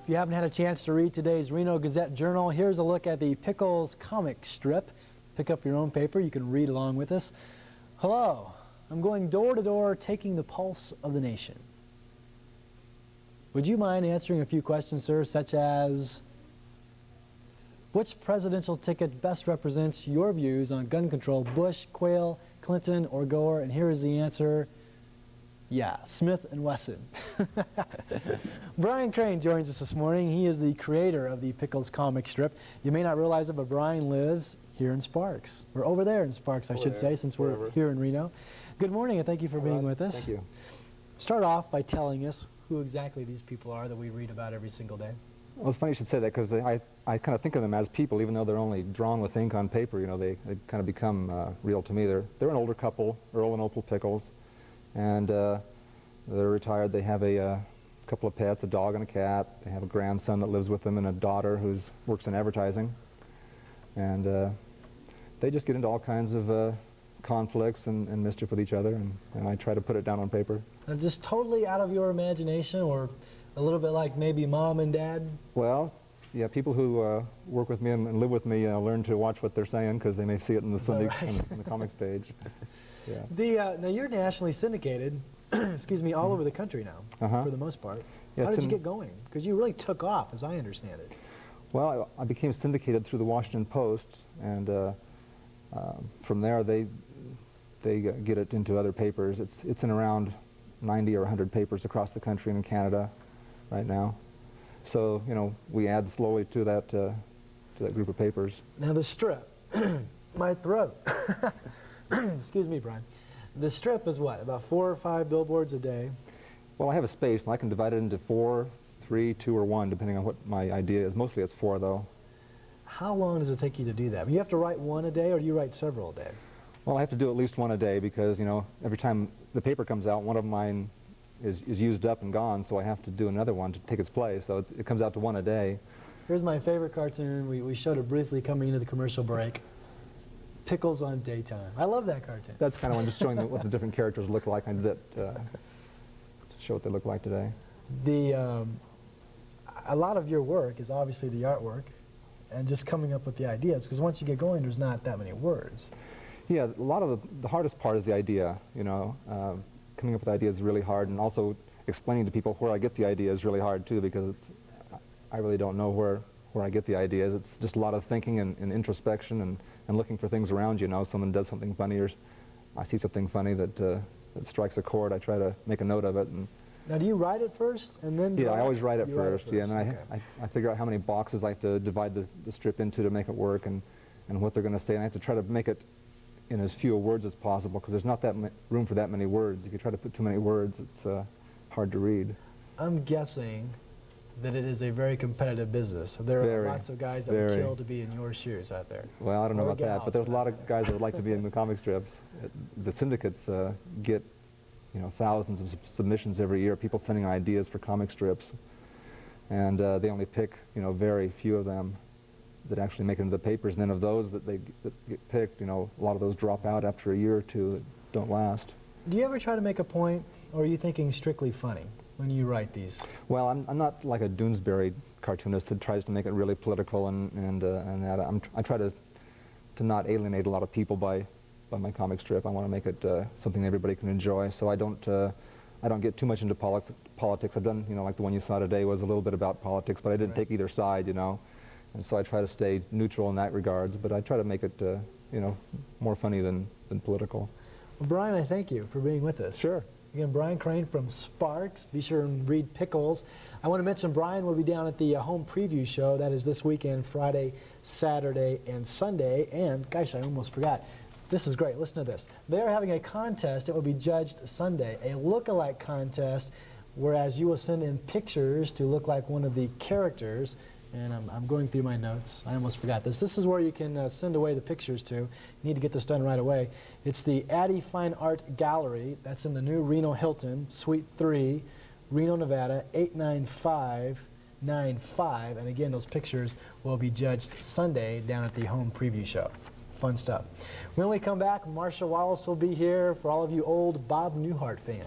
If you haven't had a chance to read today's Reno Gazette-Journal, here's a look at the Pickles comic strip. Pick up your own paper. You can read along with us. Hello. I'm going door to door, taking the pulse of the nation. Would you mind answering a few questions, sir, such as, which presidential ticket best represents your views on gun control, Bush, Quayle, Clinton, or Gore? And here is the answer. Yeah, Smith & Wesson. Brian Crane joins us this morning. He is the creator of the Pickles comic strip. You may not realize it, but Brian lives here in Sparks. We're over there in Sparks, I should say, since we're here in Reno. Good morning, and thank you for being with us. Thank you. Start off by telling us who exactly these people are that we read about every single day. Well, it's funny you should say that, because I kind of think of them as people, even though they're only drawn with ink on paper. You know, they kind of become real to me. They're an older couple, Earl and Opal Pickles, and they're retired. They have a couple of pets, a dog and a cat. They have a grandson that lives with them and a daughter who works in advertising. And they just get into all kinds of conflicts and mischief with each other, and I try to put it down on paper. And just totally out of your imagination, or a little bit like maybe mom and dad? Well, yeah, people who work with me and live with me learn to watch what they're saying, because they may see it in the Sunday in the comics page. Yeah. Now you're nationally syndicated, excuse me, all over the country now, for the most part. Yeah, how did you get going? Because you really took off, as I understand it. Well, I became syndicated through the Washington Post, and from there they get it into other papers. It's in around 90 or 100 papers across the country and in Canada right now. So, you know, we add slowly to that group of papers. Now the strip, my throat. Excuse me, Brian. The strip is what, about 4 or 5 billboards a day? Well, I have a space, and I can divide it into 4, 3, 2, or 1, depending on what my idea is. Mostly it's 4, though. How long does it take you to do that? I mean, you have to write one a day, or do you write several a day? Well, I have to do at least one a day, because, you know, every time the paper comes out, one of mine is used up and gone, so I have to do another one to take its place. So it comes out to one a day. Here's my favorite cartoon. We showed it briefly coming into the commercial break. Pickles on Daytime. I love that cartoon. That's kind of one, just showing what the different characters look like. I did it to show what they look like today. A lot of your work is obviously the artwork and just coming up with the ideas, because once you get going, there's not that many words. Yeah, a lot of the hardest part is the idea, you know. Coming up with ideas is really hard, and also explaining to people where I get the idea is really hard too, because I really don't know where I get the ideas. It's just a lot of thinking and introspection and looking for things around you. You know, someone does something funny, or I see something funny that strikes a chord. I try to make a note of it. And now, do you write it first and then draw? Yeah, I always write it first. Yeah, and okay. I figure out how many boxes I have to divide the strip into to make it work, and what they're going to say, and I have to try to make it in as few words as possible, because there's not that room for that many words. If you try to put too many words, it's hard to read. I'm guessing that it is a very competitive business. There are lots of guys that would kill to be in your shoes out there. Well, I don't know about that, but there's a lot of guys that would like to be in the comic strips. The syndicates get, you know, thousands of submissions every year, people sending ideas for comic strips, and they only pick, you know, very few of them that actually make it into the papers. And then of those that get picked, you know, a lot of those drop out after a year or two that don't last. Do you ever try to make a point, or are you thinking strictly funny when you write these? Well, I'm not like a Doonesbury cartoonist that tries to make it really political and that. I try to not alienate a lot of people by my comic strip. I want to make it something everybody can enjoy. So I don't get too much into politics. I've done, you know, like the one you saw today was a little bit about politics, but I didn't take either side, you know. And so I try to stay neutral in that regards, but I try to make it, you know, more funny than political. Well, Brian, I thank you for being with us. Sure. Again, Brian Crane from Sparks. Be sure and read Pickles. I want to mention Brian will be down at the home preview show. That is this weekend, Friday, Saturday, and Sunday. And, gosh, I almost forgot. This is great. Listen to this. They're having a contest that will be judged Sunday, a look-alike contest, whereas you will send in pictures to look like one of the characters. And I'm going through my notes. I almost forgot this. This is where you can send away the pictures to. You need to get this done right away. It's the Addy Fine Art Gallery. That's in the new Reno Hilton, Suite 3, Reno, Nevada, 89595. And again, those pictures will be judged Sunday down at the home preview show. Fun stuff. When we come back, Marsha Wallace will be here for all of you old Bob Newhart fans.